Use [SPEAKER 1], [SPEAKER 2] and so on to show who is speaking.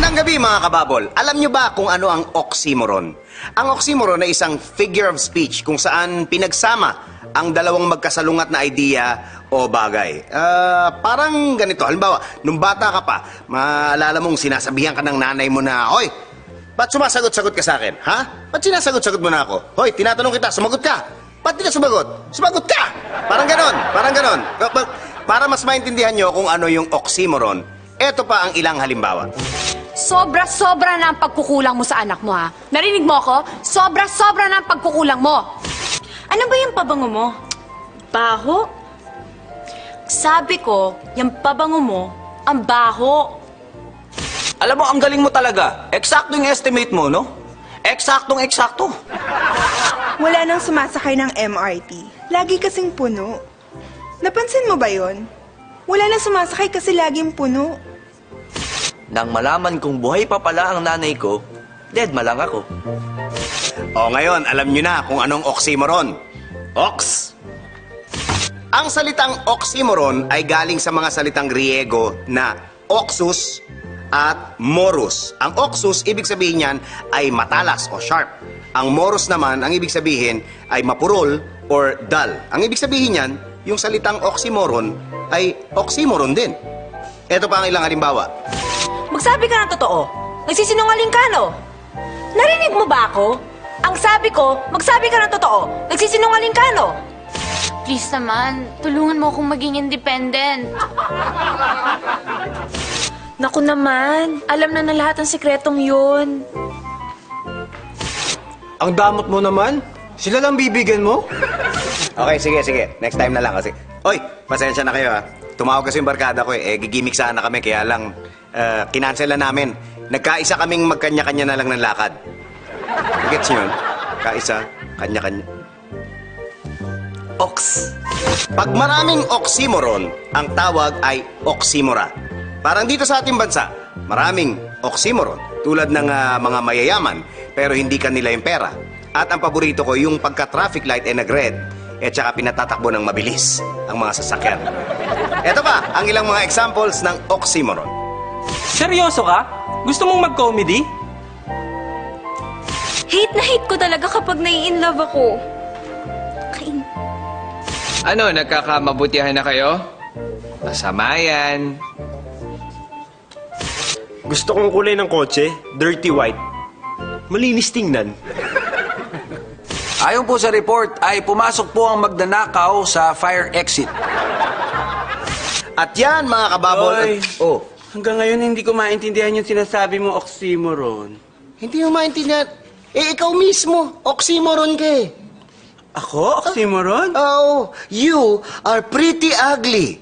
[SPEAKER 1] Magandang gabi mga kababol. Alam nyo ba kung ano ang oxymoron? Ang oxymoron ay isang figure of speech kung saan pinagsama ang dalawang magkasalungat na idea o bagay. Parang ganito. Halimbawa, nung bata ka pa, maalala mong sinasabihan ka ng nanay mo na, "Hoy, ba't sumasagot-sagot ka sa akin? Ha? Ba't sinasagot-sagot mo na ako? Hoy, tinatanong kita, sumagot ka. Ba't di ka sumagot? Sumagot ka!" Parang ganon, parang ganon. Para mas maintindihan nyo kung ano yung oxymoron, eto pa ang ilang halimbawa.
[SPEAKER 2] Sobra-sobra na ang pagkukulang mo sa anak mo, ha? Narinig mo ako? Sobra-sobra na ang pagkukulang mo.
[SPEAKER 3] Ano ba yung pabango mo? Baho? Sabi ko, yung pabango mo, ang baho.
[SPEAKER 4] Alam mo, ang galing mo talaga. Eksakto yung estimate mo, no? Eksaktong-eksakto.
[SPEAKER 5] Wala nang sumasakay ng MRT. Lagi kasing puno. Napansin mo ba yon? Wala nang sumasakay kasi laging puno.
[SPEAKER 4] Nang malaman kong buhay pa pala ang nanay ko, dead malang ako.
[SPEAKER 1] O ngayon, alam nyo na kung anong oxymoron. Ox. Ang salitang oxymoron ay galing sa mga salitang Griego na oxus at morus. Ang oxus, ibig sabihin niyan ay matalas o sharp. Ang morus naman, ang ibig sabihin ay mapurol or dull. Ang ibig sabihin niyan, yung salitang oxymoron ay oxymoron din. Ito pa ang ilang halimbawa.
[SPEAKER 3] Magsabi ka ng totoo. Nagsisinungaling ka, no? Narinig mo ba ako? Ang sabi ko, magsabi ka ng totoo. Nagsisinungaling ka, no?
[SPEAKER 2] Please naman, tulungan mo akong maging independent.
[SPEAKER 3] Naku naman, alam na na lahat ng sikretong yun.
[SPEAKER 6] Ang damot mo naman. Sila lang bibigyan mo?
[SPEAKER 1] Okay, sige. Next time na lang kasi. Oy, pasensya na kayo ha. Tumawag kasi yung barkada ko eh. Gigimik sana kami kaya lang kinansel na namin. Nagkaisa kaming magkanya-kanya na lang ng lakad. Gets nyo yun? Kaisa, kanya-kanya.
[SPEAKER 4] Ox.
[SPEAKER 1] Pag maraming oxymoron, ang tawag ay oxymora. Parang dito sa ating bansa, maraming oxymoron. Tulad ng mga mayayaman, pero hindi kanila yung pera. At ang paborito ko, yung pagka-traffic light ay nag-red, at saka pinatatakbo ng mabilis ang mga sasakyan. Ito pa, ang ilang mga examples ng oxymoron.
[SPEAKER 6] Seryoso ka? Gusto mong mag-comedy?
[SPEAKER 3] Hate na hate ko talaga kapag nai-inlove ako.
[SPEAKER 7] Ano, nagkakamabutihan na kayo? Masama yan.
[SPEAKER 6] Gusto kong kulay ng kotse, dirty white. Malinis tingnan.
[SPEAKER 4] Ayon po sa report, ay pumasok po ang magnanakaw sa fire exit.
[SPEAKER 1] At yan, mga kababol.
[SPEAKER 8] Oy.
[SPEAKER 1] Oh,
[SPEAKER 8] Hanggang ngayon hindi ko maintindihan yung sinasabi mo oxymoron.
[SPEAKER 1] hindi mo maintindihan. Eh, ikaw mismo, oxymoron ka eh.
[SPEAKER 8] Ako? Oxymoron?
[SPEAKER 1] Oh, you are pretty ugly.